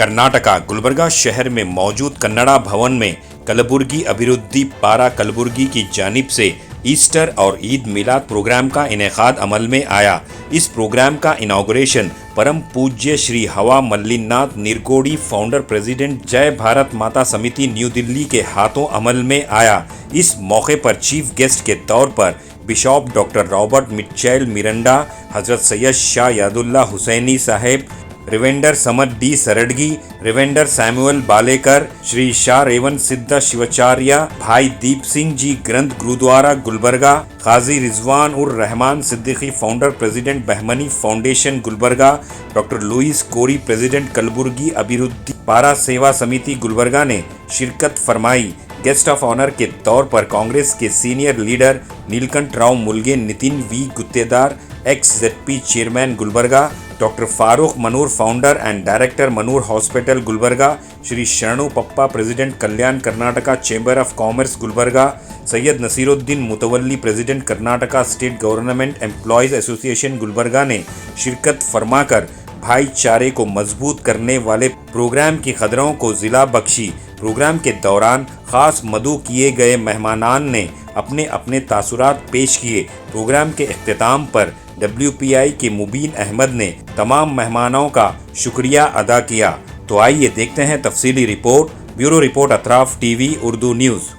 कर्नाटका गुलबर्गा शहर में मौजूद कन्नड़ा भवन में कलबुर्गी अभिवृद्धि पारा कलबुर्गी की जानिब से ईस्टर और ईद मिलाद प्रोग्राम का इनेकाद अमल में आया। इस प्रोग्राम का इनॉग्रेशन परम पूज्य श्री हवा मल्लिनाथ निरगोड़ी फाउंडर प्रेसिडेंट जय भारत माता समिति न्यू दिल्ली के हाथों अमल में आया। इस मौके पर चीफ गेस्ट के तौर पर bishop doctor Robert Mitchell Miranda, Hazrat Syed Shah Yadullah Hussaini Saheb, reverend Samad D Saradgi, reverend Samuel Balekar, Shri Shah Revan Siddha Shivacharya, भाई दीप सिंह जी ग्रंथ gurdwara Gulbarga, Qazi Rizwan ur Rahman Siddiqui founder president Bahmani foundation Gulbarga, doctor Louis Kori president Kalaburagi Abhivruddhi Para सेवा समिति गुलबर्गा ने शिरकत फरमाई। गेस्ट ऑफ ऑनर के तौर पर कांग्रेस के senior leader Neelkanth Rao Mulge, Nitin V Guttedar, ex ZP chairman Gulbarga, doctor Farooq Manur founder and director Manur hospital Gulbarga, Shri Sharanu Pappa president Kalyana Karnataka chamber of commerce Gulbarga, Syed Naseeruddin मुतवल्ली president Karnataka state government employees association Gulbarga ने शिरकत फरमाकर भाईचारे को मजबूत करने वाले प्रोग्राम की खदरों को जिला बख्शी। प्रोग्राम के दौरान ख़ास मदऊ किए गए मेहमानान ने अपने अपने तासुरात पेश किए। प्रोग्राम के इख्तिताम पर WPI के मुबीन अहमद ने तमाम मेहमानों का शुक्रिया अदा किया। तो आइए देखते हैं तफसीली report. Bureau report Atraf TV Urdu news.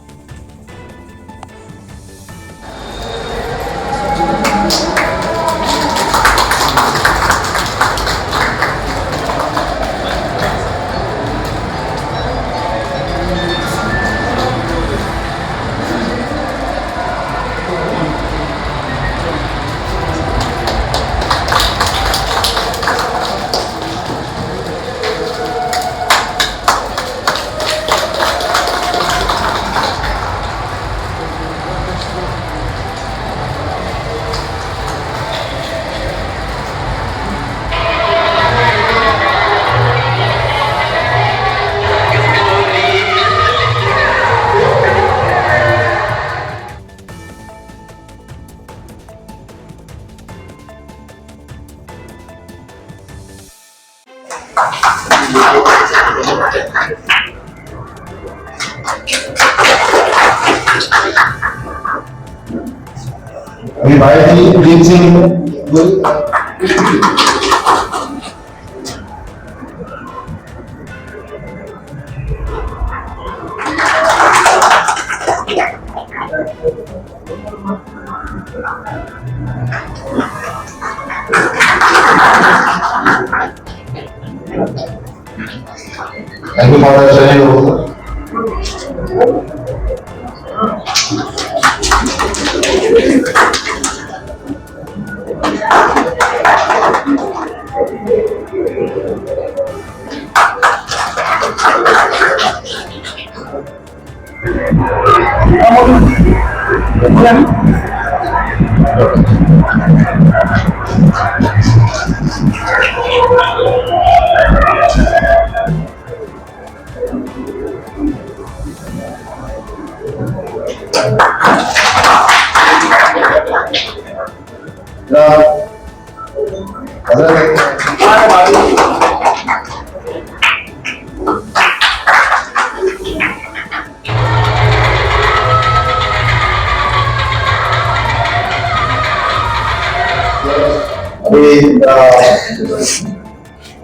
अभी भाई जी Deep Singh thank you for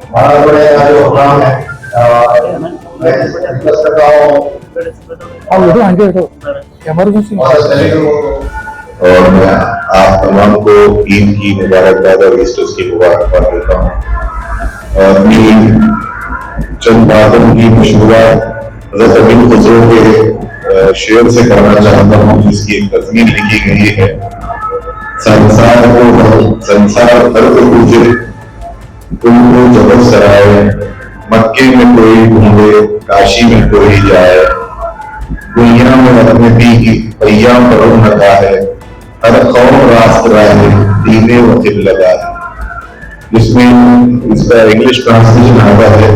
हमारा बड़े जो प्रोग्राम है मैं रिक्वेस्ट करता हूँ और मैं आप तमाम को ईद की मुबारकबाद और ईस्टर की मुबारकबाद देता हूँ। अपनी चंद बातों की मशहूरात हज़रत अमीन खुसरो के शेर से करना चाहता हूँ, जिसकी एक तस्वीर लिखी गई है। संसार हर को पूजे, तुमको जगत सराय, मक्के में कोई ढूंढे, काशी में कोई जाए, दुनिया में अपने पहिया पर लगा है, हर कौम रास्त राहे, दीने वकील लगा है। जिसमें इसका इंग्लिश ट्रांसलेशन आता है,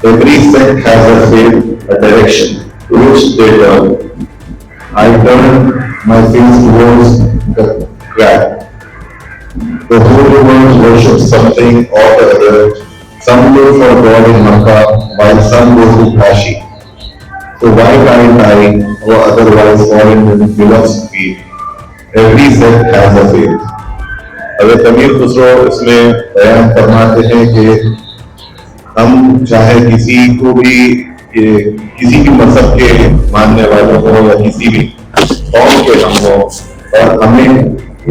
every sect has a faith, a direction to which they turn. I turn my face towards the crack. The whole world worships something or the other. Some look for God in Makkah, while son goes to Kashi. So why can't I, or otherwise fall into philosophy? Every sect has a faith. अगर अमीर खुसरो इसमें बयान फरमाते हैं कि हम चाहे किसी को भी किसी भी मजहब के मानने वालों को या किसी भी कौम के हम हो, और हमें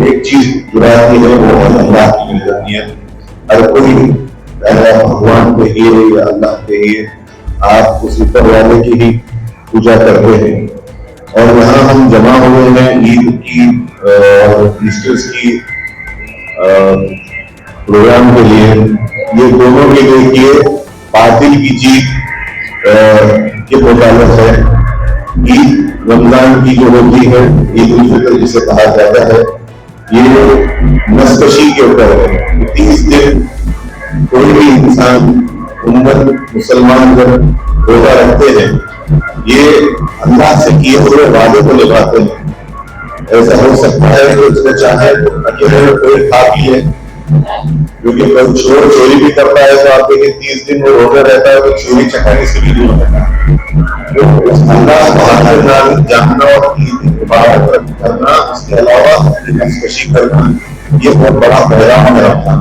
एक चीज जुड़ाती है वो है अल्लाह की मिलनियत। हर कोई भगवान के लिए या अल्लाह के लिए आप उस ऊपर वाले की ही पूजा करते हैं। और यहाँ हम जमा हुए हैं ईद की और ईस्टर्स की प्रोग्राम के लिए। ये दोनों के लिए बातिल की जीत के मुताबिक है। ईद रमजान की जो होती है, ईद उल फितर जिसे कहा जाता है, ये नस्कशी के ऊपर है। 30 दिन कोई भी इंसान उम्मत मुसलमान जब रोजा रखते हैं, ये अल्लाह से किए हुए वादे को निभाते हैं। ऐसा हो सकता है कि उसने चाहे तो अकेले में कोई खा पी ले, क्योंकि कोई चोर चोरी भी करता है तो आप देखिए 30 दिन वो रोजा रहता है तो चोरी चकाने से भी दूर रहता है। तो अल्लाह को जानना और इबादत करना, उसके अलावा नस्कशी करना, ये बहुत बड़ा पैगाम है रमजान।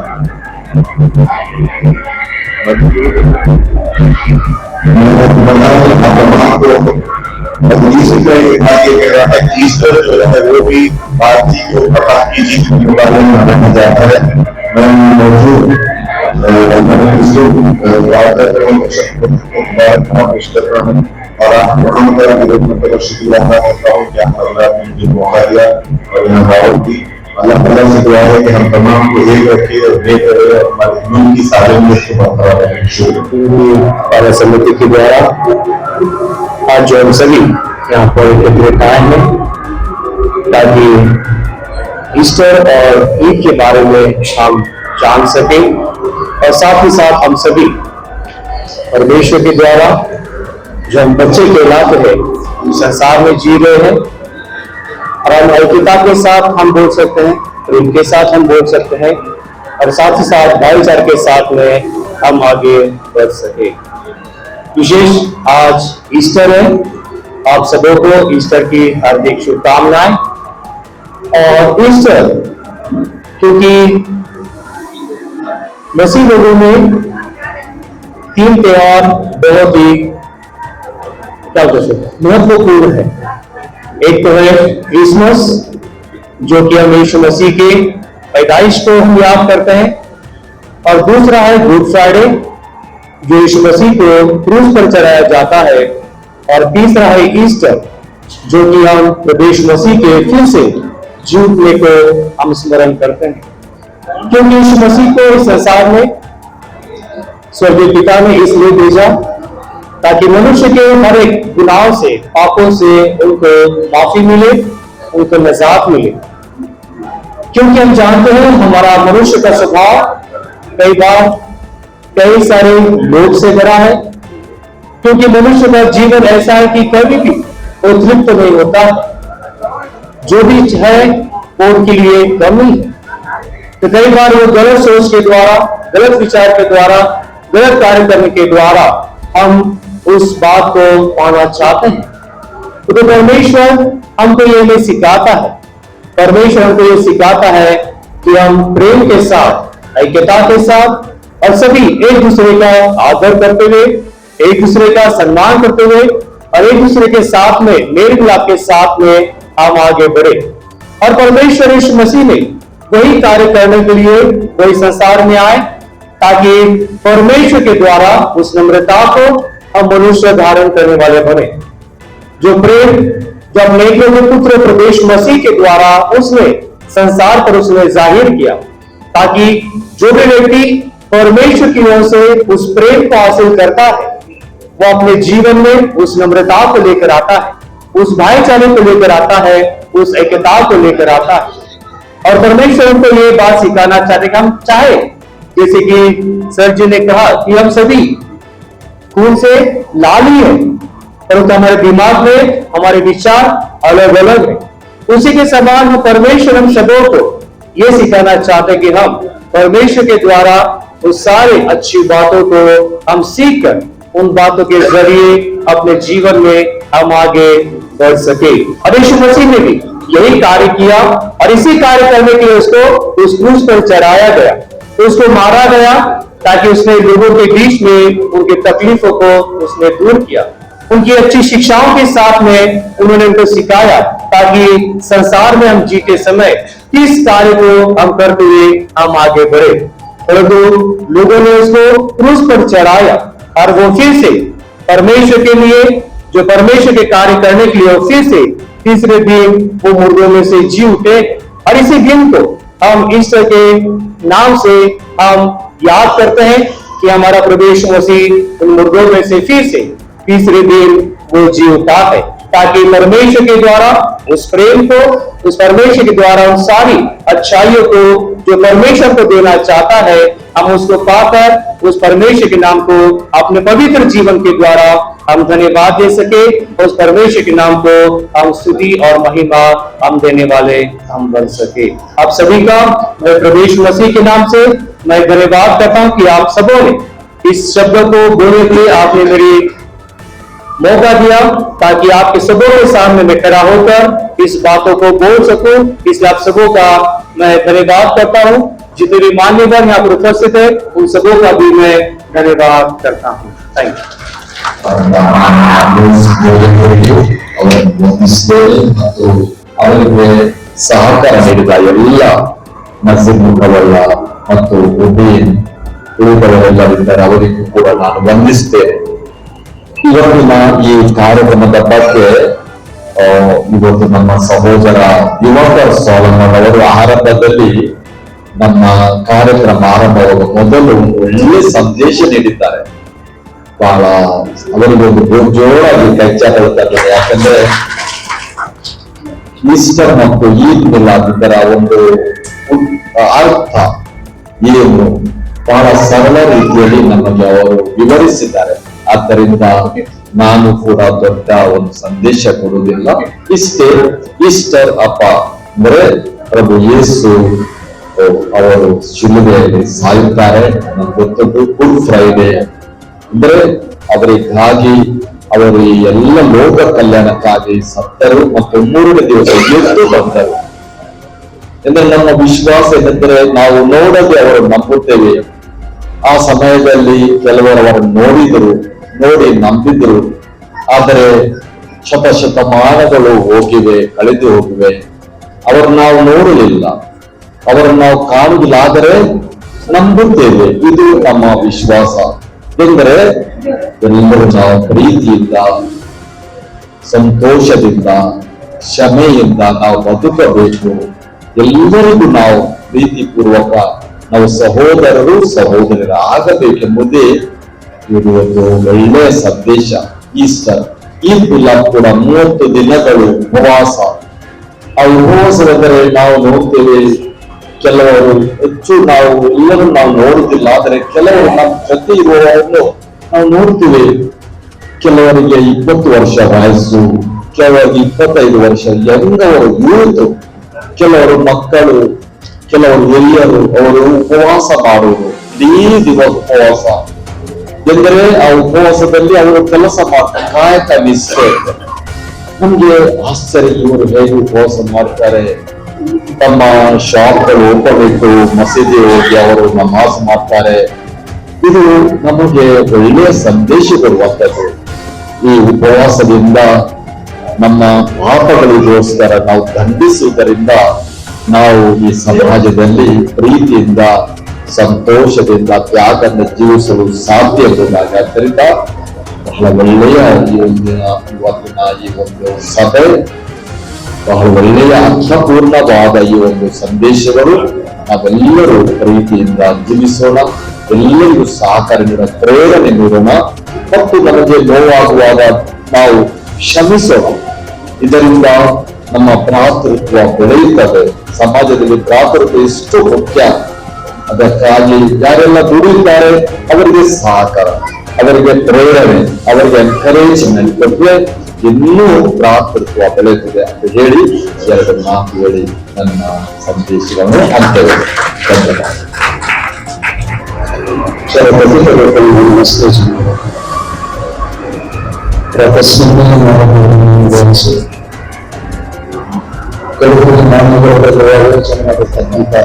ईस्टर जो है वो भी भारतीय के ऊपर की जीत के बारे में मनाया जाता है। मैं मौजूद पेश कर रहा हूँ और आपको हम शुक्रिया अदा करता हूँ कि आपने मुझे मौका दिया और यहाँ दावत दी। अल्लाह ताला से दुआ है कि हम तमाम को एक रखे और देख रहे और हमारे मन की सालिमियत को बरकरार रखें। समिति के द्वारा आज जो हम सभी यहाँ पर एकत्रित आए हैं ताकि ईस्टर और ईद के बारे में हम जान सकें और साथ ही साथ हम सभी परमेश्वर के द्वारा जो हम बच्चे कहलाते हैं संसार में जी रहे हैं, और हम ऐक्यता के साथ हम बोल सकते हैं, प्रेम के साथ हम बोल सकते हैं, और साथ ही साथ भाईचारे के साथ में हम आगे बढ़ सके। विशेष आज ईस्टर है, आप सबों को ईस्टर की हार्दिक शुभकामनाएं। और ईस्टर क्योंकि मसीह लोगों में 3 त्योहार बहुत ही क्या महत्वपूर्ण है। एक तो है क्रिसमस, जो कि हम यीशु मसीह के पैदाइश को हम याद करते हैं, और दूसरा है गुड फ्राइडे, जो यीशु मसीह को क्रूस पर चढ़ाया जाता है, और तीसरा है ईस्टर, जो कि हम प्रभु मसीह के फिर से जी उठने को हम स्मरण करते हैं। क्योंकि यीशु मसीह को इस संसार में स्वर्गीय पिता ने इसलिए भेजा ताकि मनुष्य के हर एक गुनाहों से, पापों से उनको माफी मिले, उनको निजात मिले। क्योंकि हम जानते हैं हमारा मनुष्य का स्वभाव कई बार कई सारे लोभ से भरा है, क्योंकि मनुष्य का जीवन ऐसा है कि कभी भी वो तृप्त नहीं होता, जो भी है वो उनके लिए कम नहीं है। तो कई बार वो गलत सोच के द्वारा, गलत विचार के द्वारा, गलत कार्य करने के द्वारा हम उस बात को पाना चाहते हैं। तो परमेश्वर हमको ये नहीं सिखाता है, परमेश्वर हमको ये सिखाता है कि हम प्रेम के साथ, ऐक्यता के साथ और सभी एक दूसरे का आदर करते हुए, एक दूसरे का सम्मान करते हुए और एक दूसरे के साथ में, मेल मिलाप के साथ में हम आगे बढ़े। और परमेश्वर यीशु मसीह ने वही कार्य करने के लिए वही संसार में आए, ताकि परमेश्वर के द्वारा उस नम्रता को हम मनुष्य धारण करने वाले बने। जो प्रेम जो अपने के पुत्र प्रभु मसीह के द्वारा उसने संसार पर उसने जाहिर किया, ताकि जो भी व्यक्ति परमेश्वर की ओर से उस प्रेम को हासिल करता है, वो अपने जीवन में उस नम्रता को लेकर आता है, उस भाईचारे को लेकर आता है, उस ऐक्यता को लेकर आता है। और परमेश्वर उनको ये बात सिखाना चाहते कि हम चाहे, जैसे कि सर जी ने कहा कि हम सभी खून से लाल ही है, परंतु हमारे दिमाग में हमारे विचार अलग अलग है। उसी के समान हम परमेश्वर हम सबों को ये सिखाना चाहते कि हम परमेश्वर के द्वारा उस सारे अच्छी बातों को हम सीख कर उन बातों के जरिए अपने जीवन में हम आगे बढ़ सके। और यीशु मसीह ने भी यही कार्य किया और इसी कार्य करने के लिए उसको उस क्रूस पर चढ़ाया गया, तो उसको मारा गया ताकि उसने लोगों के बीच में उनके तकलीफों को उसने दूर किया। उनकी अच्छी शिक्षाओं के साथ में उन्होंने उनको सिखाया ताकि संसार में हम जीते समय किस कार्य को हम करते हुए हम आगे बढ़े। परंतु लोगों ने उसको क्रूस पर चढ़ाया और वो फिर से परमेश्वर के लिए, जो परमेश्वर के कार्य करने के लिए, वो फिर से तीसरे दिन वो मुर्दों में से जी उठे। और इसी दिन को हम ईस्टर के नाम से हम याद करते हैं कि हमारा प्रभु यीशु मसीह उन मुर्दों में से फिर से तीसरे दिन वो जी उठा है, ताकि परमेश्वर के द्वारा उस प्रेम को, उस परमेश्वर के द्वारा उन सारी अच्छाइयों को जो परमेश्वर को देना चाहता है, हम उसको पाकर उस परमेश्वर के नाम को अपने पवित्र जीवन के द्वारा हम धन्यवाद दे सके, उस परमेश्वर के नाम को हम स्तुति और महिमा हम देने वाले हम बन सके। आप सभी का मैं प्रभु यीशु मसीह के नाम से मैं धन्यवाद करता हूं कि आप सबों ने इस शब्द को बोलने के लिए आपने मेरी मौका दिया, ताकि आपके सबों के सामने मैं खड़ा होकर इस बातों को बोल सकूं। इसलिए आप सबों का मैं धन्यवाद करता हूं। जितने भी मान्यवर यहाँ पर उपस्थित है उन सबों का भी मैं धन्यवाद करता हूं। थैंक ಅವರಿಗೆ ಸಹಕಾರ ನೀಡಿದ ಎಲ್ಲ ನಸೀರ್ ಮುಖವಲ್ಲ ಮತ್ತು ಉದಯನ್ ಉಳಿದವರೆಲ್ಲರಿದ್ದಾರೆ, ಅವರಿಗೂ ಕೂಡ ನಾನು ವಂದಿಸ್ತೇನೆ. ಇವತ್ತಿನ ಈ ಕಾರ್ಯಕ್ರಮದ ಬಗ್ಗೆ ಇವತ್ತು ನಮ್ಮ ಸಹೋದರ ಯುವಕರ್ ಸೋಲಮನ್ ಅವರು ಆರಂಭದಲ್ಲಿ ನಮ್ಮ ಕಾರ್ಯಕ್ರಮ ಆರಂಭವಾಗುವ ಮೊದಲು ಒಳ್ಳೆ ಸಂದೇಶ ನೀಡಿದ್ದಾರೆ. ಬಹಳ ಅವರಿಗೆ ಒಂದು ಜೋರಾಗಿ ಕೈಚಾಡುತ್ತಾರೆ. ಯಾಕಂದ್ರೆ ಈಸ್ಟರ್ ಮತ್ತು ಈದ್ ಮಿಲಾದ್ ಇದರ ಒಂದು ಅರ್ಥ ಏನು ಬಹಳ ಸರಳ ರೀತಿಯಲ್ಲಿ ನಮಗೆ ಅವರು ವಿವರಿಸಿದ್ದಾರೆ. ಆದ್ದರಿಂದ ನಾನು ಕೂಡ ದೊಡ್ಡ ಒಂದು ಸಂದೇಶ ಕೊಡುವುದಿಲ್ಲ. ಇಷ್ಟೇ, ಈಸ್ಟರ್ ಹಬ್ಬ ಅಂದ್ರೆ ಪ್ರಭು ಯೇಸು ಅವರು ಶಿಲುಬೆಯಲ್ಲಿ ಸಾಯುತ್ತಾರೆ. ಗೊತ್ತದ್ದು ಗುಡ್ ಫ್ರೈಡೆ ಅಂದ್ರೆ ಅವರಿಗಾಗಿ, ಅವರು ಈ ಎಲ್ಲ ಲೋಕ ಕಲ್ಯಾಣಕ್ಕಾಗಿ ಸತ್ತರು ಮತ್ತು ಮೂರನೇ ದಿವಸ ಎದ್ದು ಬಂದರು. ಅಂದ್ರೆ ನಮ್ಮ ವಿಶ್ವಾಸ ಏನೆಂದರೆ ನಾವು ನೋಡದೆ ಅವರು ನಂಬುತ್ತೇವೆ. ಆ ಸಮಯದಲ್ಲಿ ಕೆಲವರು ಅವರನ್ನು ನೋಡಿ ನಂಬಿದ್ರು. ಆದರೆ ಶತಮಾನಗಳು ಹೋಗಿವೆ, ಕಳೆದು ಹೋಗಿವೆ. ಅವರನ್ನು ನಾವು ನೋಡಲಿಲ್ಲ, ಅವರನ್ನು ನಾವು ಕಾಣುವುದಿಲ್ಲ, ಆದರೆ ನಂಬುತ್ತೇವೆ. ಇದು ನಮ್ಮ ವಿಶ್ವಾಸ. ಎಂದರೆ ಎಲ್ಲರೂ ನಾವು ಪ್ರೀತಿಯಿಂದ, ಸಂತೋಷದಿಂದ, ಕ್ಷಮೆಯಿಂದ ನಾವು ಬದುಕಬೇಕು. ಎಲ್ಲರಿಗೂ ನಾವು ಪ್ರೀತಿಪೂರ್ವಕ ನಾವು ಸಹೋದರರ ಆಗಬೇಕೆಂಬುದೇ ಇದು ಒಂದು ಒಳ್ಳೆಯ ಸಂದೇಶ. ಈಸ್ಟರ್ ಈದ್ ಮಿಲಾದ್ ಕೂಡ 30 ದಿನಗಳು ಉಪವಾಸ. ಆ ಉಪವಾಸವೆಂದರೆ ನಾವು ನೋಡ್ತೇವೆ, ಕೆಲವರು ಹೆಚ್ಚು ನಾವು ಎಲ್ಲರೂ ನಾವು ನೋಡುತ್ತಿಲ್ಲ, ಆದರೆ ಕೆಲವರು ನಮ್ಮ ಜೊತೆ ಇರುವವರನ್ನು ನಾವು ನೋಡ್ತೀವಿ. ಕೆಲವರಿಗೆ 20 ವರ್ಷ ವಯಸ್ಸು, ಕೆಲವರಿಗೆ 25 ವರ್ಷ, ಯಂಗವರು, ಯೂತ್, ಕೆಲವರು ಮಕ್ಕಳು, ಕೆಲವರು ಹಿರಿಯರು, ಅವರು ಉಪವಾಸ ಮಾಡುವುದು. ಇಡೀ ದಿವಸ ಉಪವಾಸ ಎಂದರೆ ಆ ಉಪವಾಸದಲ್ಲಿ ಅವರು ಕೆಲಸ ಮಾಡ್ತಾರೆ, ಕಾಯಕ ನಿಷ್ಠೆ. ನಮ್ಗೆ ಆಶ್ಚರ್ಯ, ಇವರು ಹೇಗೆ ಉಪವಾಸ ಮಾಡ್ತಾರೆ. ತಮ್ಮ ಶಾಪ್ಗಳು ಓಪನ್ ಇಟ್ಟು ಮಸೀದಿ ಹೋಗಿ ಅವರು ನಮಾಜ್ ಮಾಡ್ತಾರೆ. ಇದು ನಮಗೆ ಒಳ್ಳೆಯ ಸಂದೇಶ ಕೊಡುವಂಥದ್ದು. ಈ ಉಪವಾಸದಿಂದ ನಮ್ಮ ಪಾಪಗಳಿಗೋಸ್ಕರ ನಾವು ದಂಡಿಸುವುದರಿಂದ ನಾವು ಈ ಸಮಾಜದಲ್ಲಿ ಪ್ರೀತಿಯಿಂದ, ಸಂತೋಷದಿಂದ, ತ್ಯಾಗದಿಂದ ಜೀವಿಸಲು ಸಾಧ್ಯ ಎಂಬುದಾಗಿ. ಆದ್ದರಿಂದ ಬಹಳ ಒಳ್ಳೆಯ ಇವತ್ತಿನ ಈ ಒಂದು ಸಭೆ, ಬಹಳ ಒಳ್ಳೆಯ ಅರ್ಥಪೂರ್ಣವಾದ ಈ ಒಂದು ಸಂದೇಶಗಳು. ನಾವೆಲ್ಲರೂ ಪ್ರೀತಿಯಿಂದ ಜೀವಿಸೋಣ, ಎಲ್ಲರಿಗೂ ಸಹಕಾರ ನೀಡೋಣ, ಪ್ರೇರಣೆ ನೀಡೋಣ ಮತ್ತು ನಮಗೆ ನೋವಾಗುವಾಗ ನಾವು ಕ್ಷಮಿಸೋಣ. ಇದರಿಂದ ನಮ್ಮ ಭ್ರಾತೃತ್ವ ಬೆಳೆಯುತ್ತದೆ. ಸಮಾಜದಲ್ಲಿ ಭ್ರಾತೃತ್ವ ಎಷ್ಟು ಮುಖ್ಯ. ಅದಕ್ಕಾಗಿ ಯಾರೆಲ್ಲ ದುಡಿಯುತ್ತಾರೆ ಅವರಿಗೆ ಸಹಕಾರ, ಅವರಿಗೆ ಪ್ರೇರಣೆ, ಅವರಿಗೆ ಎನ್ಕರೇಜ್ಮೆಂಟ್ ಕೊಟ್ಟರೆ ಇನ್ನೂ ಭ್ರಾತೃತ್ವ ಬೆಳೆಯುತ್ತದೆ ಅಂತ ಹೇಳಿ 2 ಮಾತು ಹೇಳಿ ನನ್ನ ಸಂದೇಶವನ್ನು ಅಂತೇವೆ. ಧನ್ಯವಾದ. ಪ್ರದರ್ಶನ ಮಾಡಬಹುದು. ಕಲಬುರಗಿ ಮಹಾನಗರದಲ್ಲಿ ಆಲೋಚನೆ ಮಾಡಿರ್ತಕ್ಕಂಥ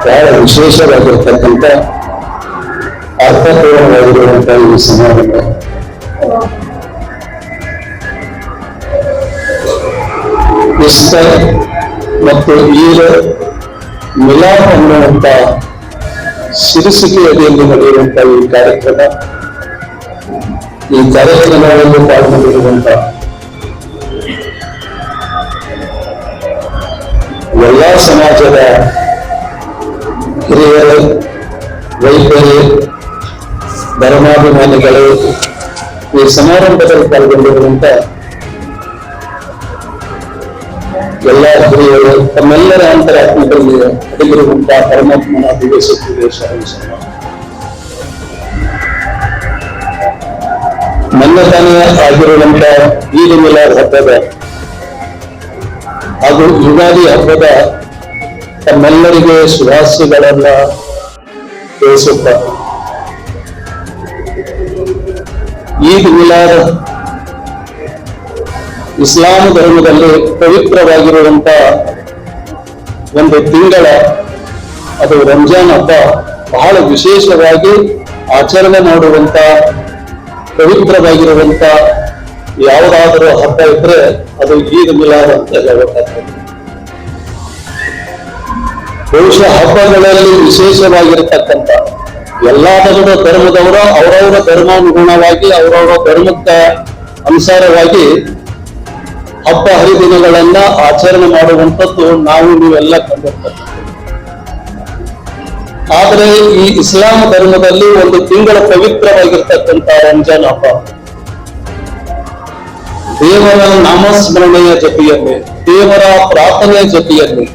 ಬಹಳ ವಿಶೇಷವಾಗಿರ್ತಕ್ಕಂಥ ಅರ್ಥಪೂರ್ಣವಾಗಿರುವಂತಹ ಈ ಸಮಾರಂಭ ಈಸ್ಟರ್ ಮತ್ತು ಈದ್ ಮಿಲಾದ್ ಅನ್ನುವಂಥ ಶೀರ್ಷಿಕೆಯಡಿಯಲ್ಲಿ ನಡೆಯುವಂತಹ ಈ ಕಾರ್ಯಕ್ರಮದಲ್ಲಿ ಪಾಲ್ಗೊಂಡಿರುವಂತ ಎಲ್ಲಾ ಸಮಾಜದ ಹಿರಿಯರು, ವೈದ್ಯರು, ಧರ್ಮಾಭಿಮಾನಿಗಳು ಈ ಸಮಾರಂಭದಲ್ಲಿ ಪಾಲ್ಗೊಂಡಿರುವಂತ ಎಲ್ಲ ಹಿರಿಯರು ತಮ್ಮೆಲ್ಲರ ಅಂತರಾತ್ಮದಲ್ಲಿ ಅಡಗಿರುವಂತಹ ಪರಮಾತ್ಮನ ದಿವ್ಯಶಕ್ತಿಗೆ ಶರಣ. ನನ್ನ ತಾನೇ ಆಗಿರುವಂತ ಈದ್ ಮಿಲಾದ್ ಹಬ್ಬದ ಹಾಗೂ ಯುಗಾದಿ ಹಬ್ಬದ ತಮ್ಮೆಲ್ಲರಿಗೆ ಶುಭಾಶಯಗಳನ್ನ ತಿಳಿಸುತ್ತ ಈದ್ ಮಿಲಾದ್ ಇಸ್ಲಾಂ ಧರ್ಮದಲ್ಲಿ ಪವಿತ್ರವಾಗಿರುವಂತ ಒಂದು ತಿಂಗಳ, ಅದು ರಂಜಾನ್ ಹಬ್ಬ ಬಹಳ ವಿಶೇಷವಾಗಿ ಆಚರಣೆ ಮಾಡುವಂತ ಪವಿತ್ರವಾಗಿರುವಂತ ಯಾವುದಾದರೂ ಹಬ್ಬ ಇದ್ರೆ ಅದು ಈದ್ ಮಿಲಾದ್ ಅಂತ ಹೇಳಬೇಕಾಗ್ತದೆ. ಬಹುಶಃ ಹಬ್ಬಗಳಲ್ಲಿ ವಿಶೇಷವಾಗಿರತಕ್ಕಂಥ ಎಲ್ಲಾ ಧರ್ಮದವರು ಅವರವರ ಧರ್ಮಾನುಗುಣವಾಗಿ ಅವರವರ ಧರ್ಮಕ್ಕೆ ಅನುಸಾರವಾಗಿ ಹಬ್ಬ ಹರಿದಿನಗಳನ್ನ ಆಚರಣೆ ಮಾಡುವಂಥದ್ದು ನಾವು ನೀವೆಲ್ಲ ಕಂಡಿರ್ತಕ್ಕಂಥ. ಆದರೆ ಈ ಇಸ್ಲಾಂ ಧರ್ಮದಲ್ಲಿ ಒಂದು ತಿಂಗಳ ಪವಿತ್ರವಾಗಿರ್ತಕ್ಕಂಥ ರಂಜಾನ್ ಹಬ್ಬ ದೇವರ ನಾಮಸ್ಮರಣೆಯ ಜೊತೆಯಲ್ಲಿ, ದೇವರ ಪ್ರಾರ್ಥನೆಯ ಜೊತೆಯಲ್ಲಿ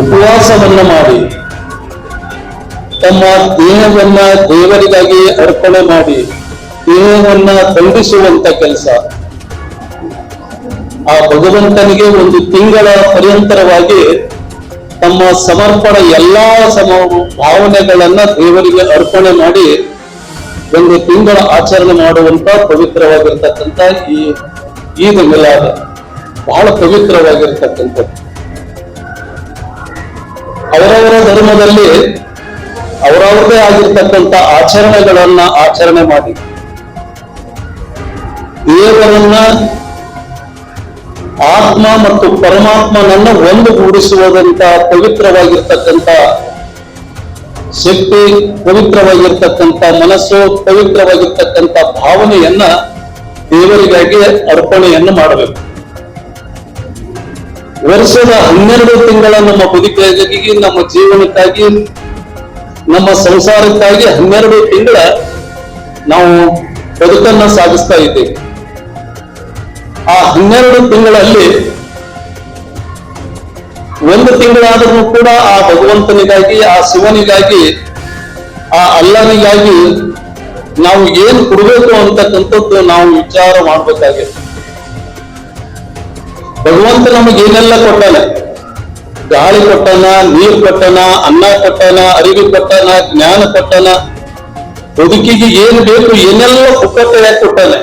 ಉಪವಾಸವನ್ನ ಮಾಡಿ ತಮ್ಮ ದೇಹವನ್ನ ದೇವರಿಗಾಗಿ ಅರ್ಪಣೆ ಮಾಡಿ ದೇಹವನ್ನ ಖಂಡಿಸುವಂತ ಕೆಲಸ, ಆ ಭಗವಂತನಿಗೆ ಒಂದು ತಿಂಗಳ ಪರ್ಯಂತರವಾಗಿ ತಮ್ಮ ಸಮರ್ಪಣ ಎಲ್ಲಾ ಭಾವನೆಗಳನ್ನ ದೇವರಿಗೆ ಅರ್ಪಣೆ ಮಾಡಿ ಒಂದು ತಿಂಗಳ ಆಚರಣೆ ಮಾಡುವಂತ ಪವಿತ್ರವಾಗಿರ್ತಕ್ಕಂಥ ಈ ಈದ್ ಮಿಲಾದ್ ಬಹಳ ಪವಿತ್ರವಾಗಿರ್ತಕ್ಕಂಥದ್ದು. ಅವರವರ ಧರ್ಮದಲ್ಲಿ ಅವರವರದೇ ಆಗಿರ್ತಕ್ಕಂಥ ಆಚರಣೆಗಳನ್ನ ಆಚರಣೆ ಮಾಡಿ ದೇವರನ್ನ, ಆತ್ಮ ಮತ್ತು ಪರಮಾತ್ಮನನ್ನ ಒಂದುಗೂಡಿಸುವುದಂತ ಪವಿತ್ರವಾಗಿರ್ತಕ್ಕಂಥ ಶಕ್ತಿ, ಪವಿತ್ರವಾಗಿರ್ತಕ್ಕಂಥ ಮನಸ್ಸು, ಪವಿತ್ರವಾಗಿರ್ತಕ್ಕಂಥ ಭಾವನೆಯನ್ನ ದೇವರಿಗಾಗಿ ಅರ್ಪಣೆಯನ್ನು ಮಾಡಬೇಕು. ವರ್ಷದ 12 ತಿಂಗಳ ನಮ್ಮ ಬದುಕಿಗಾಗಿ, ನಮ್ಮ ಜೀವನಕ್ಕಾಗಿ, ನಮ್ಮ ಸಂಸಾರಕ್ಕಾಗಿ 12 ತಿಂಗಳ ನಾವು ಬದುಕನ್ನ ಸಾಗಿಸ್ತಾ ಇದ್ದೇವೆ. ಆ 12 ತಿಂಗಳಲ್ಲಿ ಒಂದು ತಿಂಗಳಾದರೂ ಕೂಡ ಆ ಭಗವಂತನಿಗಾಗಿ, ಆ ಶಿವನಿಗಾಗಿ, ಆ ಅಲ್ಲನಿಗಾಗಿ ನಾವು ಏನು ಕೊಡಬೇಕು ಅಂತಕ್ಕಂಥದ್ದು ನಾವು ವಿಚಾರ ಮಾಡ್ಬೇಕಾಗಿದೆ. ಭಗವಂತ ನಮಗೆ ಏನೆಲ್ಲ ಕೊಟ್ಟಾನೆ, ಗಾಳಿ ಕೊಟ್ಟನ, ನೀರು ಕೊಟ್ಟನ, ಅನ್ನ ಕೊಟ್ಟನ, ಅರಿವು ಕೊಟ್ಟನ, ಜ್ಞಾನ ಕೊಟ್ಟನ, ಬದುಕಿಗೆ ಏನು ಬೇಕು ಏನೆಲ್ಲ ಪುಕ್ಕಟ್ಟೆಯಾಗಿ ಕೊಟ್ಟಾನೆ.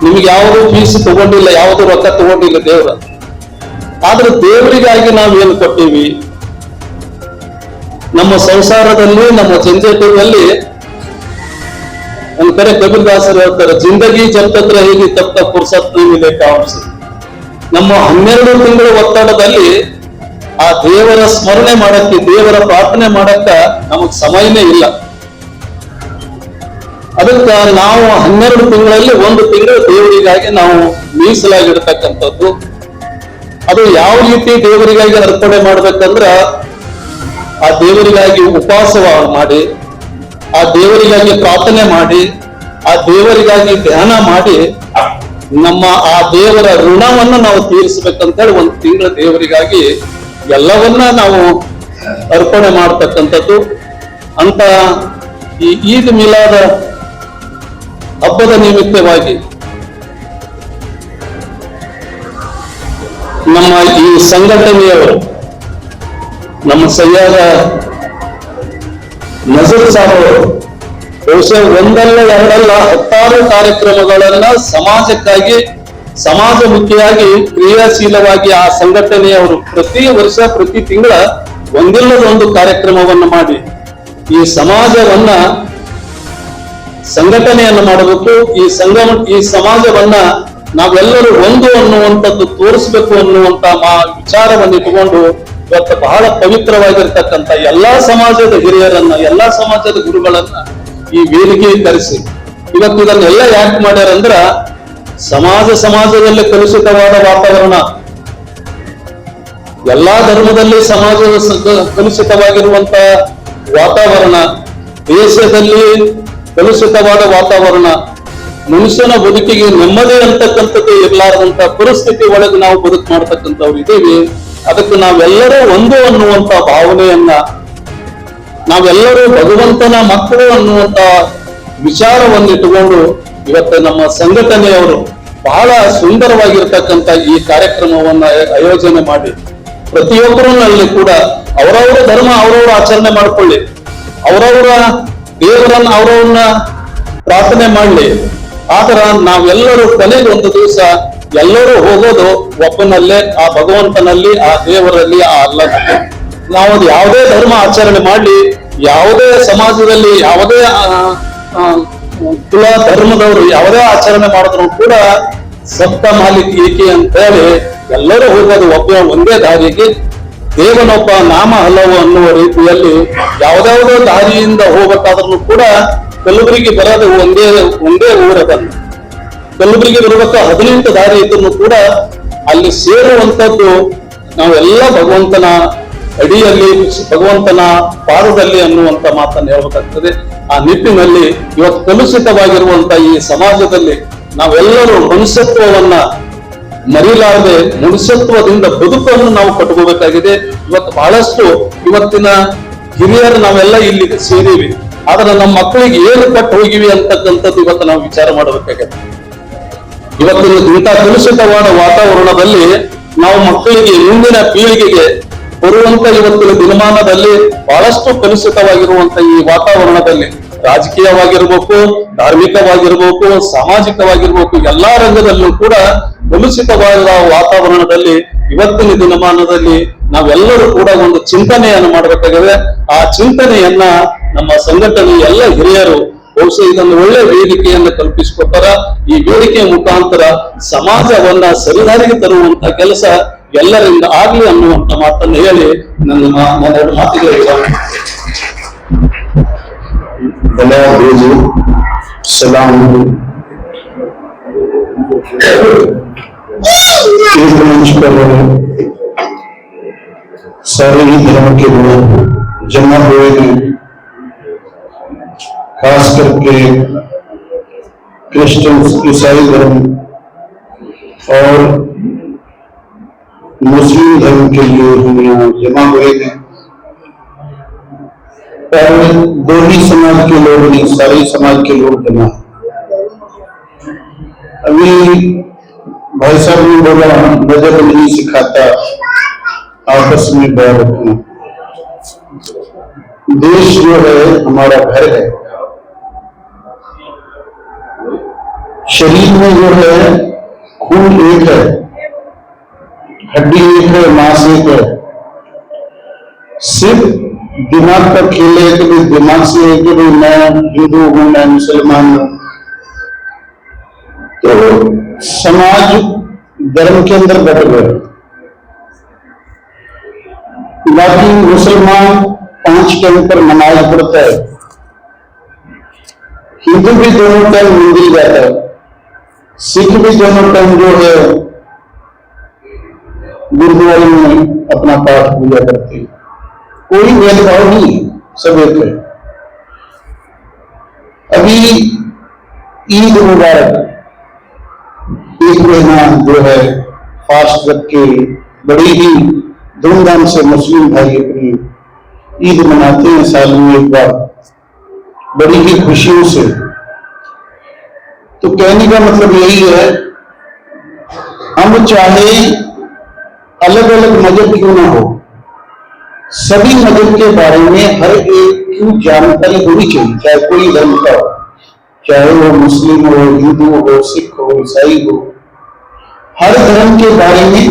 ನಿಮ್ಗೆ ಯಾವುದು ಫೀಸ್ ತಗೊಂಡಿಲ್ಲ, ಯಾವುದು ರೊಕ್ಕ ತಗೊಂಡಿಲ್ಲ ದೇವ್ರ. ಆದ್ರೆ ದೇವರಿಗಾಗಿ ನಾವು ಏನು ಕೊಟ್ಟಿವಿ? ನಮ್ಮ ಸಂಸಾರದಲ್ಲಿ, ನಮ್ಮ ಜಂಜಾಟದಲ್ಲಿ ಒಂದ್ ಕಡೆ ಕಬೀರ್ದಾಸರು ಹೇಳ್ತಾರೆ, ಜಿಂದಗಿ ಜಪ್ತತ್ರ ಹೇಗೆ ತಪ್ಪ ಪುರ್ಸತ್ ಮಿಲೆ ಕಾಂಸಿ. ನಮ್ಮ 12 ತಿಂಗಳ ಒತ್ತಡದಲ್ಲಿ ಆ ದೇವರ ಸ್ಮರಣೆ ಮಾಡಕ್ಕೆ, ದೇವರ ಪ್ರಾರ್ಥನೆ ಮಾಡಕ್ಕ ನಮಗ್ ಸಮಯನೇ ಇಲ್ಲ. ಅದಕ್ಕ ನಾವು 12 ತಿಂಗಳಲ್ಲಿ 1 ತಿಂಗಳು ದೇವರಿಗಾಗಿ ನಾವು ಮೀಸಲಾಗಿರ್ತಕ್ಕಂಥದ್ದು. ಅದು ಯಾವ ರೀತಿ ದೇವರಿಗಾಗಿ ಅರ್ಪಣೆ ಮಾಡ್ಬೇಕಂದ್ರ, ಆ ದೇವರಿಗಾಗಿ ಉಪವಾಸ ಮಾಡಿ, ಆ ದೇವರಿಗಾಗಿ ಪ್ರಾರ್ಥನೆ ಮಾಡಿ, ಆ ದೇವರಿಗಾಗಿ ಧ್ಯಾನ ಮಾಡಿ ನಮ್ಮ ಆ ದೇವರ ಋಣವನ್ನ ನಾವು ತೀರಿಸ್ಬೇಕಂತೇಳಿ 1 ತಿಂಗಳ ದೇವರಿಗಾಗಿ ಎಲ್ಲವನ್ನ ನಾವು ಅರ್ಪಣೆ ಮಾಡ್ತಕ್ಕಂಥದ್ದು. ಅಂತ ಈ ಈದ್ ಮಿಲಾದ್ ಹಬ್ಬದ ನಿಮಿತ್ತವಾಗಿ ನಮ್ಮ ಈ ಸಂಘಟನೆಯವರು ನಮ್ಮ ಸಯ್ಯಾದ ನಜರ್ ಸಾಬ್ ಅವರು ಬಹುಶಃ ಒಂದಲ್ಲ ಎರಡಲ್ಲ 10 ಕಾರ್ಯಕ್ರಮಗಳನ್ನ ಸಮಾಜಕ್ಕಾಗಿ ಸಮಾಜಮುಖಿಯಾಗಿ ಕ್ರಿಯಾಶೀಲವಾಗಿ ಆ ಸಂಘಟನೆಯವರು ಪ್ರತಿ ವರ್ಷ ಪ್ರತಿ ತಿಂಗಳ ಒಂದಿಲ್ಲದ ಒಂದು ಕಾರ್ಯಕ್ರಮವನ್ನ ಮಾಡಿ ಈ ಸಮಾಜವನ್ನ ಸಂಘಟನೆಯನ್ನು ಮಾಡಬೇಕು. ಈ ಸಮಾಜವನ್ನ ನಾವೆಲ್ಲರೂ ಒಂದು ಅನ್ನುವಂಥದ್ದು ತೋರಿಸ್ಬೇಕು ಅನ್ನುವಂತ ವಿಚಾರವನ್ನು ಇಟ್ಟುಕೊಂಡು ಇವತ್ತು ಬಹಳ ಪವಿತ್ರವಾಗಿರ್ತಕ್ಕಂಥ ಎಲ್ಲಾ ಸಮಾಜದ ಹಿರಿಯರನ್ನ ಎಲ್ಲಾ ಸಮಾಜದ ಗುರುಗಳನ್ನ ಈ ವೇದಿಕೆ ಕರೆಸಿ ಇವತ್ತು ಇದನ್ನೆಲ್ಲ ಯಾಕೆ ಮಾಡ್ಯಾರಂದ್ರ ಸಮಾಜದಲ್ಲಿ ಕಲುಷಿತವಾದ ವಾತಾವರಣ, ಎಲ್ಲಾ ಧರ್ಮದಲ್ಲಿ ಸಮಾಜದ ಕಲುಷಿತವಾಗಿರುವಂತ ವಾತಾವರಣ, ದೇಶದಲ್ಲಿ ಕಲುಷಿತವಾದ ವಾತಾವರಣ, ಮನುಷ್ಯನ ಬದುಕಿಗೆ ನೆಮ್ಮದಿ ಅಂತಕ್ಕಂಥದ್ದು ಇರಲಾರದಂತ ಪರಿಸ್ಥಿತಿ ಒಳಗೆ ನಾವು ಬದುಕು ಮಾಡ್ತಕ್ಕಂಥವ್ರು ಇದ್ದೀವಿ. ಅದಕ್ಕೆ ನಾವೆಲ್ಲರೂ ಒಂದು ಅನ್ನುವಂತ ಭಾವನೆಯನ್ನ, ನಾವೆಲ್ಲರೂ ಭಗವಂತನ ಮಕ್ಕಳು ಅನ್ನುವಂತ ವಿಚಾರವನ್ನು ಇಟ್ಟುಕೊಂಡು ಇವತ್ತು ನಮ್ಮ ಸಂಘಟನೆಯವರು ಬಹಳ ಸುಂದರವಾಗಿರ್ತಕ್ಕಂಥ ಈ ಕಾರ್ಯಕ್ರಮವನ್ನ ಆಯೋಜನೆ ಮಾಡಿ ಪ್ರತಿಯೊಬ್ಬರಲ್ಲಿ ಕೂಡ ಅವರವರ ಧರ್ಮ ಅವರವರ ಆಚರಣೆ ಮಾಡ್ಕೊಳ್ಳಿ, ಅವರವರ ದೇವರನ್ನ ಅವರವನ್ನ ಪ್ರಾರ್ಥನೆ ಮಾಡಲಿ. ಆತರ ನಾವೆಲ್ಲರೂ ಕೊನೆಗೆ ಒಂದು ದಿವಸ ಎಲ್ಲರೂ ಹೋಗೋದು ಒಬ್ಬನಲ್ಲೇ, ಆ ಭಗವಂತನಲ್ಲಿ, ಆ ದೇವರಲ್ಲಿ, ಆ ಅಲ್ಲನಲ್ಲಿ. ನಾವು ಯಾವುದೇ ಧರ್ಮ ಆಚರಣೆ ಮಾಡ್ಲಿ, ಯಾವುದೇ ಸಮಾಜದಲ್ಲಿ ಯಾವುದೇ ಕುಲ ಧರ್ಮದವರು ಯಾವುದೇ ಆಚರಣೆ ಮಾಡಿದ್ರು ಕೂಡ ಸಪ್ತ ಮಾಲಿಕ್ ಏಕೆ ಅಂತ ಹೇಳಿ ಎಲ್ಲರೂ ಹೋಗೋದು ಒಂದೇ ದಾರಿಗೆ, ದೇವನೊಬ್ಬ ನಾಮ ಹಲವು ಅನ್ನುವ ರೀತಿಯಲ್ಲಿ ಯಾವ್ದಾವುದೋ ದಾರಿಯಿಂದ ಹೋಗ್ಬೇಕಾದ್ರೂ ಕೂಡ ಕಲಬುರಗಿ ಬರೋದು ಒಂದೇ ಊರದನ್ನು. ಕಲಬುರಗಿ ಬರುವಾಗ 18 ದಾರಿ ಇದ್ರೂ ಕೂಡ ಅಲ್ಲಿ ಸೇರುವಂತದ್ದು ನಾವೆಲ್ಲ ಭಗವಂತನ ಅಡಿಯಲ್ಲಿ, ಭಗವಂತನ ಪಾದದಲ್ಲಿ ಅನ್ನುವಂತ ಮಾತನ್ನು ಹೇಳ್ಬೇಕಾಗ್ತದೆ. ಆ ನಿಟ್ಟಿನಲ್ಲಿ ಇವತ್ತು ಕಲುಷಿತವಾಗಿರುವಂತ ಈ ಸಮಾಜದಲ್ಲಿ ನಾವೆಲ್ಲರೂ ಮನುಷ್ಯತ್ವವನ್ನ ಮರಿಲಾರದೆ ಮನುಷ್ಯತ್ವದಿಂದ ಬದುಕನ್ನು ನಾವು ಕಟ್ಕೋಬೇಕಾಗಿದೆ. ಇವತ್ತು ಬಹಳಷ್ಟು ಇವತ್ತಿನ ಹಿರಿಯರು ನಾವೆಲ್ಲ ಇಲ್ಲಿ ಸೇರಿವಿ, ಆದ್ರೆ ನಮ್ಮ ಮಕ್ಕಳಿಗೆ ಏನು ಕೊಟ್ಟು ಹೋಗಿವಿ ಅಂತಕ್ಕಂಥದ್ದು ಇವತ್ತು ನಾವು ವಿಚಾರ ಮಾಡಬೇಕಾಗಿದೆ. ಇವತ್ತಿನ ಇಂಥ ಕಲುಷಿತವಾದ ವಾತಾವರಣದಲ್ಲಿ ನಾವು ಮಕ್ಕಳಿಗೆ, ಮುಂದಿನ ಪೀಳಿಗೆಗೆ ಬರುವಂತ ಇವತ್ತಿನ ದಿನಮಾನದಲ್ಲಿ ಬಹಳಷ್ಟು ಕಲುಷಿತವಾಗಿರುವಂತ ಈ ವಾತಾವರಣದಲ್ಲಿ ರಾಜಕೀಯವಾಗಿರ್ಬೇಕು, ಧಾರ್ಮಿಕವಾಗಿರ್ಬೇಕು, ಸಾಮಾಜಿಕವಾಗಿರ್ಬೇಕು, ಎಲ್ಲಾ ರಂಗದಲ್ಲೂ ಕೂಡ ಕಲುಷಿತವಾದ ವಾತಾವರಣದಲ್ಲಿ ಇವತ್ತಿನ ದಿನಮಾನದಲ್ಲಿ ನಾವೆಲ್ಲರೂ ಕೂಡ ಒಂದು ಚಿಂತನೆಯನ್ನು ಮಾಡಬೇಕಾಗಿದೆ. ಆ ಚಿಂತನೆಯನ್ನ ನಮ್ಮ ಸಂಘಟನೆಯ ಎಲ್ಲ ಹಿರಿಯರು ಬಹುಶಃ ಇದನ್ನು ಒಳ್ಳೆ ವೇದಿಕೆಯನ್ನು ಕಲ್ಪಿಸಿಕೊಟ್ಟಾರ. ಈ ವೇದಿಕೆಯ ಮುಖಾಂತರ ಸಮಾಜವನ್ನ ಸರಿದಾರಿಗೆ ತರುವಂತ ಕೆಲಸ ಎಲ್ಲರಿಂದ ಆಗ್ಲಿ ಅನ್ನುವಂತ ಮಾತನ್ನು ಹೇಳಿ ನನ್ನ 2 ಮಾತುಗಳಿಗೆ सलाम मंच पर सारे ही धर्म के लोग जमा हुए हैं, खास करके क्रिश्चियन, ईसाई धर्म और मुस्लिम धर्म के लिए हम यहाँ जमा हुए हैं। और दोनों समाज के लोग नहीं, सारे समाज के लोग जमा। अभी भाई साहब ने बोला मजहब नहीं सिखाता आपस में बैर रखना। देश जो है हमारा घर है, शरीर में जो है खून एक है, हड्डी एक है, मांस एक है। सिर्फ दिमाग पर खेले कि दिमाग से है कि भाई मैं हिंदू हूं, मैं मुसलमान हूं, तो समाज धर्म के अंदर बट गए। बाकी मुसलमान 5 टाइम पर नमाज पढ़ता है, हिंदू भी दोनों टाइम मंदिर जाता है, सिख भी दोनों टाइम जो है गुरुद्वारे में अपना पाठ पूजा करते हैं। कोई भेदभाव नहीं, सब एक है। अभी ईद मुबारक, एक महीना जो है फास्ट रख के बड़ी ही धूमधाम से मुस्लिम भाई अपनी ईद मनाते हैं साल में एक बार, बड़ी ही खुशियों से। तो कहने का मतलब यही है, हम चाहे अलग अलग मजहब क्यों ना हो, सभी मजहब के बारे में हर एक की जानकारी होनी चाहिए, चाहे कोई धर्म का हो, चाहे वो मुस्लिम हो, हिंदू हो, सिख हो, ईसाई हो। हर धर्म के बारे में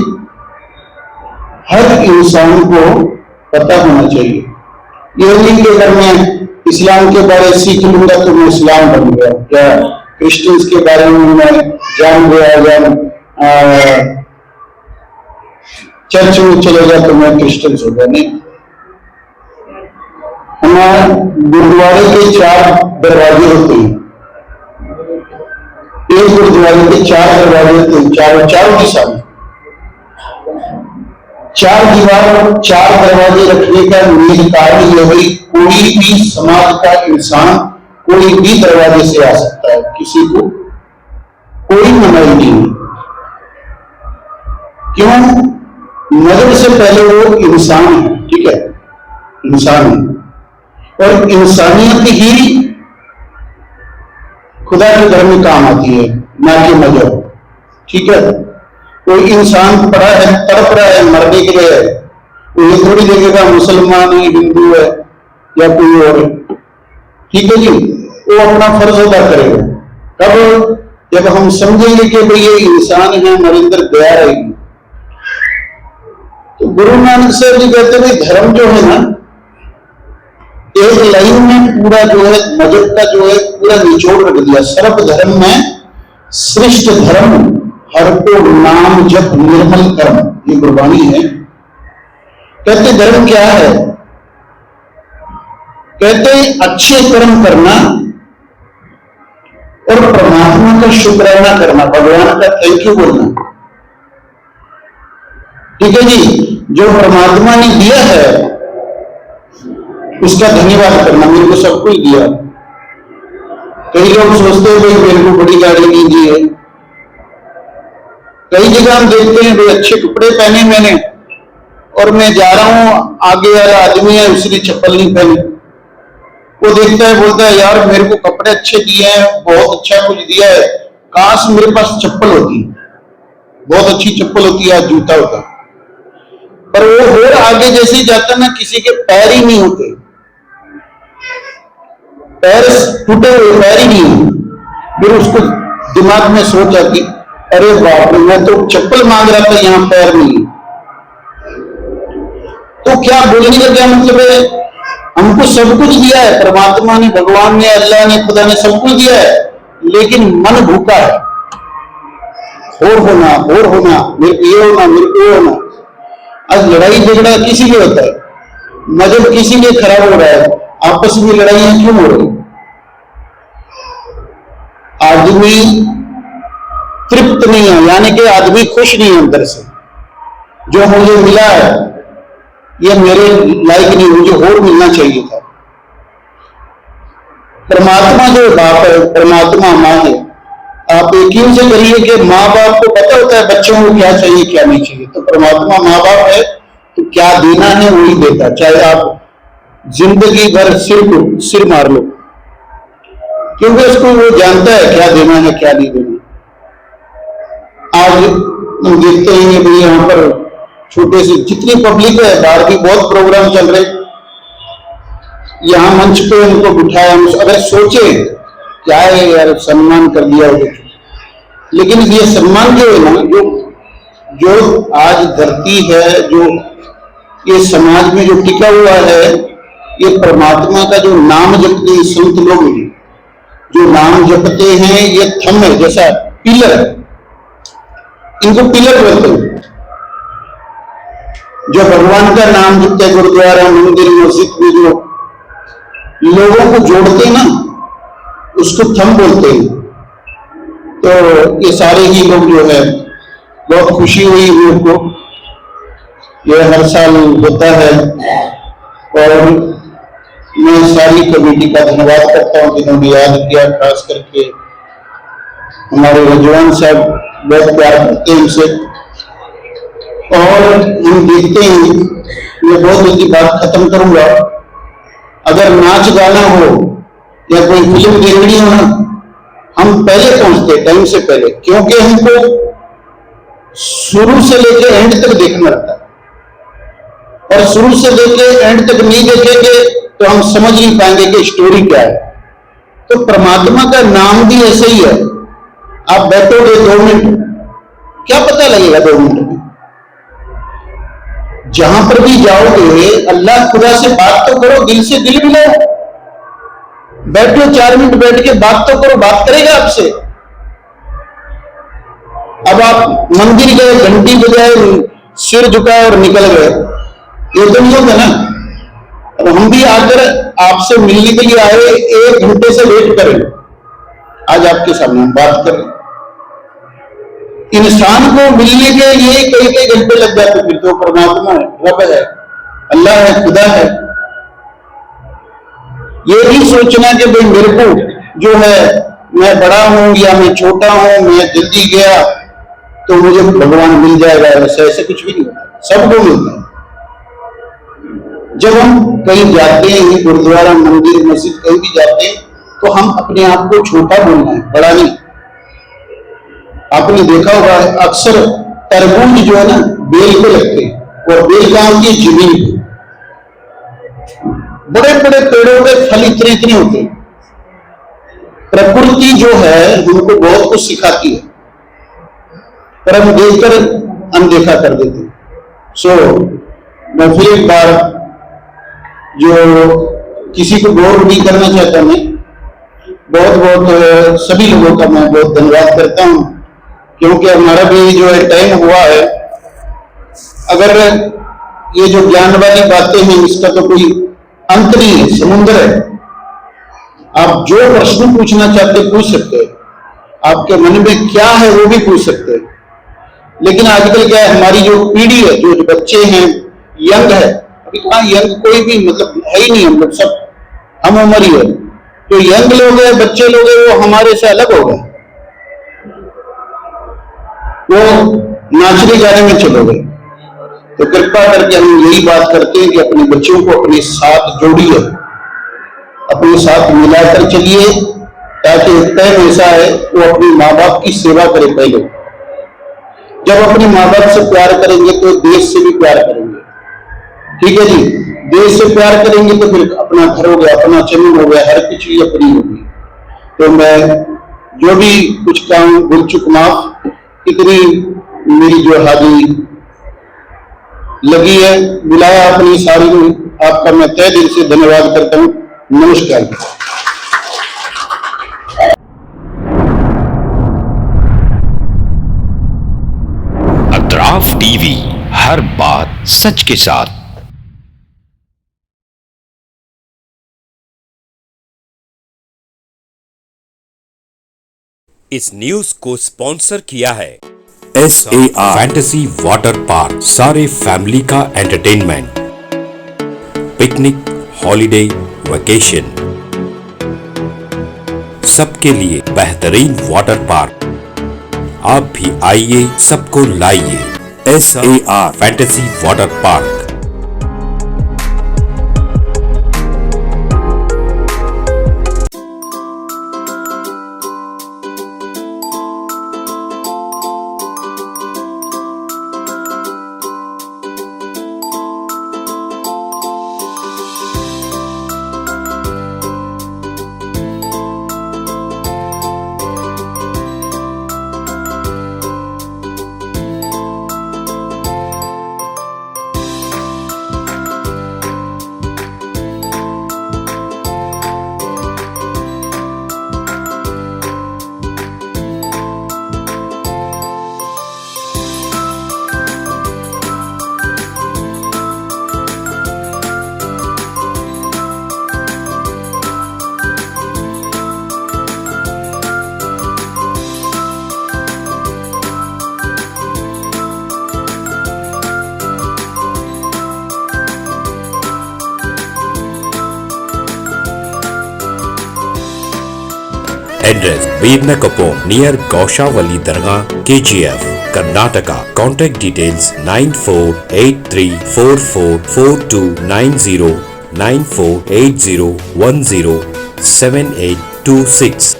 हर इंसान को पता होना चाहिए। ये नहीं कि अगर मैं इस्लाम के बारे में सीख लूंगा तो मैं इस्लाम बन गया, क्या क्रिश्चियंस के बारे में मैं जान गया या चर्च में चले गया तो मैं क्रिश्चियंस हो गया। नहीं, हमारे गुरुद्वारे के 4 दरवाजे होते हैं। एक गुरुद्वारे के 4 दरवाजे होते हैं, चारों दिशा में 4 दीवार 4 दरवाजे रखने का मेन कारण यह है, कोई भी समाज का इंसान कोई भी दरवाजे से आ सकता है, किसी को कोई मनाही नहीं है। क्यों? मजहब से पहले वो इंसान है, ठीक है, इंसान है, और इंसानियत ही खुदा के घर में काम आती है, ना कि मजहब, ठीक है। कोई इंसान पड़ा है, तड़प रहा है, मरने के लिए, वो ये थोड़ी देखेगा मुसलमान है, हिंदू है या कोई और, ठीक है जी, वो अपना फर्ज अदा करेगा। कब? जब हम समझेंगे कि भाई ये इंसान है, हमारे अंदर दया रहेगी। तो गुरु नानक साहब जी कहते हैं धर्म जो है ना, एक लाइन में पूरा जो है मजहब का जो है पूरा निचोड़ रख दिया। सर्व धर्म में श्रेष्ठ धर्म हर को नाम जप निर्मल कर्म, ये गुरबाणी है। कहते धर्म क्या है? कहते अच्छे कर्म करना और परमात्मा का शुक्राना करना, भगवान का थैंक यू बोलना, ठीक है जी। जो परमात्मा ने दिया है उसका धन्यवाद करना, मेरे को सब कुछ दिया। कई लोग सोचते हैं भाई मेरे को बड़ी गाड़ी दीजिए है, कई जगह हम देखते हैं भाई अच्छे कपड़े पहने मैंने और मैं जा रहा हूं, आगे वाला आदमी है उसने चप्पल नहीं पहनी, वो देखता है बोलता है यार मेरे को कपड़े अच्छे दिए हैं, बहुत अच्छा कुछ दिया है, काश मेरे पास चप्पल होती, बहुत अच्छी चप्पल होती है, जूता होता। पर वो और आगे जैसे ही जाता ना, किसी के पैर ही नहीं होते, पैर टूटे हुए, पैर ही नहीं होते। फिर उसको दिमाग में सोच आती, अरे बाप रे, मैं तो चप्पल मांग रहा था, यहां पैर नहीं। तो क्या बोलने का क्या मतलब है? हमको सब कुछ दिया है, परमात्मा ने, भगवान ने, अल्लाह ने, खुदा ने सब कुछ दिया है, लेकिन मन भूखा है। और होना, मेरे को ये होना, मेरे को ये होना। आज लड़ाई झगड़ा किसी लिए होता है? मजहब किसी लिए खराब हो रहा है? आपस में लड़ाइयां क्यों हो रही? आदमी तृप्त नहीं है, यानी कि आदमी खुश नहीं है अंदर से। जो मुझे मिला है ये मेरे लायक नहीं, मुझे और मिलना चाहिए था। परमात्मा जो बाप है, परमात्मा माँ है। आप यकीन से करिए कि माँ बाप को पता होता है बच्चों को क्या चाहिए क्या नहीं चाहिए। तो परमात्मा माँ बाप है तो क्या देना है वही देता, चाहे आप जिंदगी भर सिर मार लो, क्योंकि उसको वो जानता है क्या देना है क्या नहीं देना। आज हम देखते हैं भाई यहाँ पर छोटे से जितनी पब्लिक है, बाहर भी बहुत प्रोग्राम चल रहे, यहाँ मंच पे उनको बिठाया, अगर सोचे क्या है यार सम्मान कर दिया हो, लेकिन ये सम्मान जो है ना, जो आज धरती है, जो ये समाज में जो टिका हुआ है, ये परमात्मा का जो नाम जपते हैं संत लोग जो नाम जपते हैं, ये थंब है, जैसा पिलर, इनको पिलर बोलते हैं। जो भगवान का नाम जपते हैं, गुरुद्वारा, मंदिर, मस्जिद में जो लोगों को जोड़ते हैं ना, उसको थंब बोलते हैं। तो ये सारे ही लोग जो है, बहुत खुशी हुई मेरे को, ये हर साल होता है और मैं सारी कमेटी का धन्यवाद करता हूँ जिन्होंने याद किया। खास करके हमारे रजवान साहब बहुत प्यार करते हैं हमसे, और हम देखते हैं, मैं बहुत जल्दी बात खत्म करूंगा, अगर नाच गाना हो या कोई फिल्म देखनी हो ना, हम पहले पहुंचते टाइम से पहले, क्योंकि हमको शुरू से लेकर एंड तक देखना रहता है। और शुरू से लेके एंड तक नहीं देखेंगे तो हम समझ नहीं पाएंगे कि स्टोरी क्या है। तो परमात्मा का नाम भी ऐसे ही है, आप बैठोगे 2 मिनट, क्या पता लगेगा 2 मिनट में। जहां पर भी जाओगे अल्लाह खुदा से बात तो करो, दिल से दिल मिलाओ। बैठो 4 मिनट बैठ के बात तो करो, बात करेगा आपसे। अब आप मंदिर गए, घंटी बजाए, सिर झुकाए और निकल गए, ये तो नहीं होगा ना। अब हम भी आकर आपसे मिलने के लिए आए, 1 घंटे से वेट करें, आज आपके सामने बात करें। इंसान को मिलने के लिए कई कई घंटे लग जाते, फिर तो परमात्मा है, रब है, अल्लाह है, खुदा है। ये नहीं सोचना कि भाई मेरे को जो है मैं बड़ा हूं या मैं छोटा हूं, मैं जल्दी गया तो मुझे भगवान मिल जाएगा, ऐसे कुछ भी नहीं होता, सबको मिलता है। जब हम कहीं जाते हैं, गुरुद्वारा, मंदिर, मस्जिद, कहीं भी जाते हैं, तो हम अपने आप को छोटा बोलना है, बड़ा नहीं। आपने देखा होगा अक्सर तरबूज जो है ना बेल पे लगते हैं और बेल कहां होती है, जमीन पे। बड़े बड़े पेड़ों के फल इतने इतने होते हैं। प्रकृति जो है हमको बहुत कुछ सिखाती है, पर हम देखकर अनदेखा कर देते हैं। सो मैं फिर एक बार जो किसी को बोर नहीं करना चाहता, मैं बहुत बहुत सभी लोगों का मैं बहुत धन्यवाद करता हूं, क्योंकि हमारा भी जो है टाइम हुआ है। अगर ये जो ज्ञान वाली बातें हैं इसका तो कोई अंत नहीं है, समुद्र है। आप जो प्रश्न पूछना चाहते पूछ सकते हैं, आपके मन में क्या है वो भी पूछ सकते हैं। लेकिन आजकल क्या है, हमारी जो पीढ़ी है, जो बच्चे हैं, यंग है, अभी कहाँ यंग कोई भी मतलब है ही नहीं, हम लोग सब हम उम्र ही है। जो यंग लोग हैं, बच्चे लोग हैं, वो हमारे से अलग हो गए, वो नाचने गाने में चले गए। तो कृपा करके हम यही बात करते हैं कि अपने बच्चों को अपने साथ जोड़िए, अपने साथ मिलाकर चलिए, ताकि एक टाइम ऐसा है वो अपने माँ बाप की सेवा करे। पहले जब अपने माँ बाप से प्यार करेंगे तो देश से भी प्यार करेंगे, ठीक है जी। देश से प्यार करेंगे तो फिर अपना घर हो गया, अपना जमीन हो गया, हर कुछ चीज अपनी होगी। तो मैं जो भी कुछ काम भूल चुक माफ, इतनी मेरी जो हाजिरी लगी है, बुलाया अपनी सारी में, आपका मैं तहे दिल से धन्यवाद करता हूं। नमस्कार। अतराफ टीवी, हर बात सच के साथ। इस न्यूज को स्पॉन्सर किया है SAR फैंटेसी वाटर पार्क, सारे फैमिली का एंटरटेनमेंट, पिकनिक, हॉलिडे, वेकेशन, सबके लिए बेहतरीन वाटर पार्क। आप भी आइए, सबको लाइए। SAR fantasy water park. Address Birnakapom near Gaushavali Dargah, KGF, Karnataka. Contact details 9483444290 9480107826.